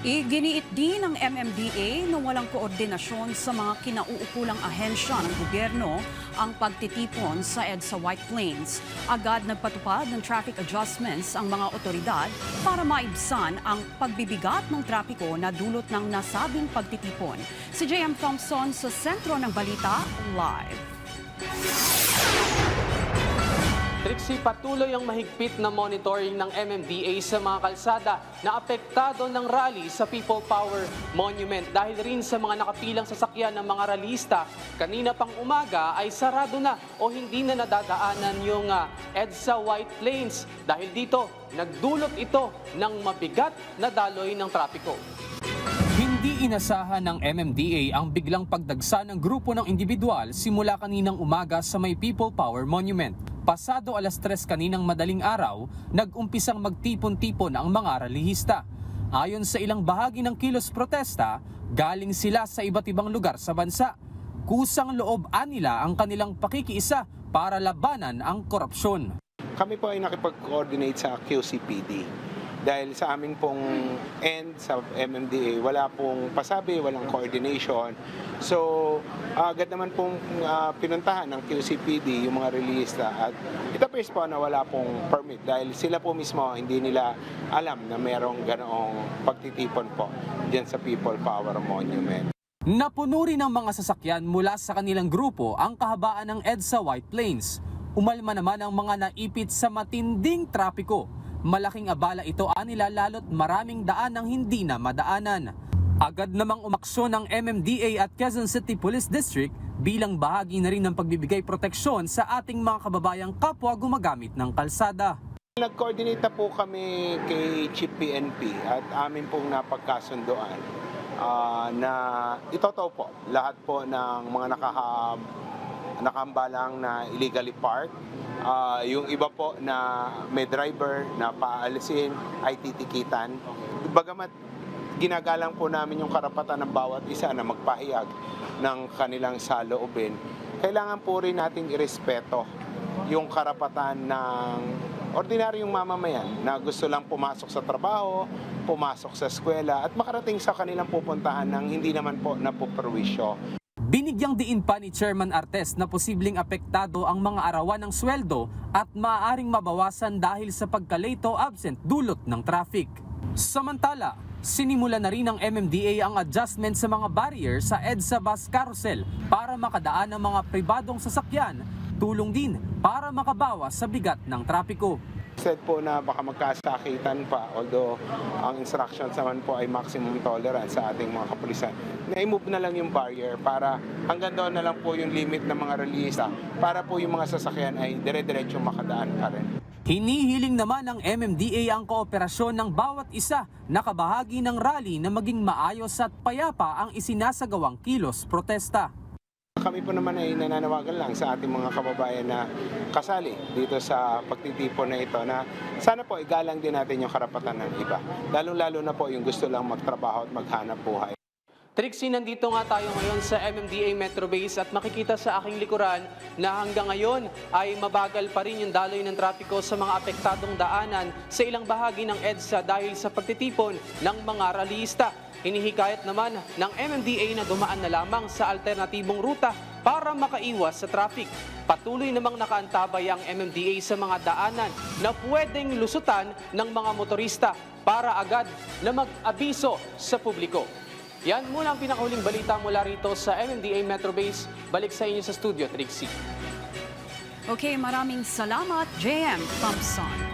Iginiit din ng MMDA na walang koordinasyon sa mga kinauukulang ahensya ng gobyerno ang pagtitipon sa EDSA White Plains. Agad nagpatupad ng traffic adjustments ang mga otoridad para maibsan ang pagbibigat ng trapiko na dulot ng nasabing pagtitipon. Si JM Thompson sa sentro ng balita, live. Trixie, patuloy ang mahigpit na monitoring ng MMDA sa mga kalsada na apektado ng rally sa People Power Monument. Dahil rin sa mga nakapilang sasakyan ng mga rallyista, kanina pang umaga ay sarado na o hindi na nadadaanan yung EDSA White Plains. Dahil dito, nagdulot ito ng mabigat na daloy ng trapiko. Hindi inasahan ng MMDA ang biglang pagdagsa ng grupo ng individual simula kaninang umaga sa may People Power Monument. Pasado alas 3 kaninang madaling araw, nag-umpisang magtipon-tipon ang mga rallyista. Ayon sa ilang bahagi ng kilos protesta, galing sila sa iba't ibang lugar sa bansa. Kusang loob nila ang kanilang pakikiisa para labanan ang korupsyon. Kami po ay nakipag-coordinate sa QCPD. Dahil sa aming pong end sa MMDA, wala pong pasabi, walang coordination. So, agad naman pong pinuntahan ng QCPD yung mga released at itapos po na wala pong permit dahil sila po mismo hindi nila alam na merong ganoong pagtitipon po dyan sa People Power Monument. Napuno rin ng mga sasakyan mula sa kanilang grupo ang kahabaan ng EDSA White Plains. Umalma naman ang mga naipit sa matinding trapiko. Malaking abala ito anila lalo't maraming daan ang hindi na madaanan. Agad namang umaksyon ng MMDA at Quezon City Police District bilang bahagi na rin ng pagbibigay proteksyon sa ating mga kababayang kapwa gumagamit ng kalsada. Nag-coordinate na po kami kay Chief PNP at amin pong napagkasundoan na itotoo po lahat po ng mga nakahambalang na illegally parked. Yung iba po na may driver na paalisin ay titikitan. Bagamat ginagalang po namin yung karapatan ng bawat isa na magpahayag ng kanilang saloobin, kailangan po rin nating irespeto yung karapatan ng ordinaryong mamamayan na gusto lang pumasok sa trabaho, pumasok sa eskwela at makarating sa kanilang pupuntahan ng hindi naman po napuperwisyo. Binigyang diin pa ni Chairman Artes na posibleng apektado ang mga arawan ng sweldo at maaaring mabawasan dahil sa pagka-late o absent dulot ng traffic. Samantala, sinimula na rin ng MMDA ang adjustment sa mga barrier sa EDSA Bus Carousel para makadaan ang mga pribadong sasakyan, tulong din para makabawas sa bigat ng trapiko. Said po na baka magkasakitan pa, although ang instructions naman po ay maximum tolerance sa ating mga kapulisan. Na-move na lang yung barrier para hanggang doon na lang po yung limit ng mga release para po yung mga sasakyan ay dire-diretso makadaan pa rin. Hinihiling naman ng MMDA ang kooperasyon ng bawat isa na kabahagi ng rally na maging maayos at payapa ang isinasagawang kilos protesta. Kami po naman ay nananawagan lang sa ating mga kababayan na kasali dito sa pagtitipon na ito na sana po igalang din natin yung karapatan ng iba. Lalong-lalo na po yung gusto lang magtrabaho at maghanap buhay. Trixie, nandito nga tayo ngayon sa MMDA Metro Base at makikita sa aking likuran na hanggang ngayon ay mabagal pa rin yung daloy ng trapiko sa mga apektadong daanan sa ilang bahagi ng EDSA dahil sa pagtitipon ng mga rallyista. Hinihikayat naman ng MMDA na dumaan na lamang sa alternatibong ruta para makaiwas sa traffic. Patuloy namang nakaantabay ang MMDA sa mga daanan na pwedeng lusutan ng mga motorista para agad na mag-abiso sa publiko. Yan muna ang pinakahuling balita mula rito sa MMDA Metro Base. Balik sa inyo sa studio, Trixie. Okay, maraming salamat, JM Thompson.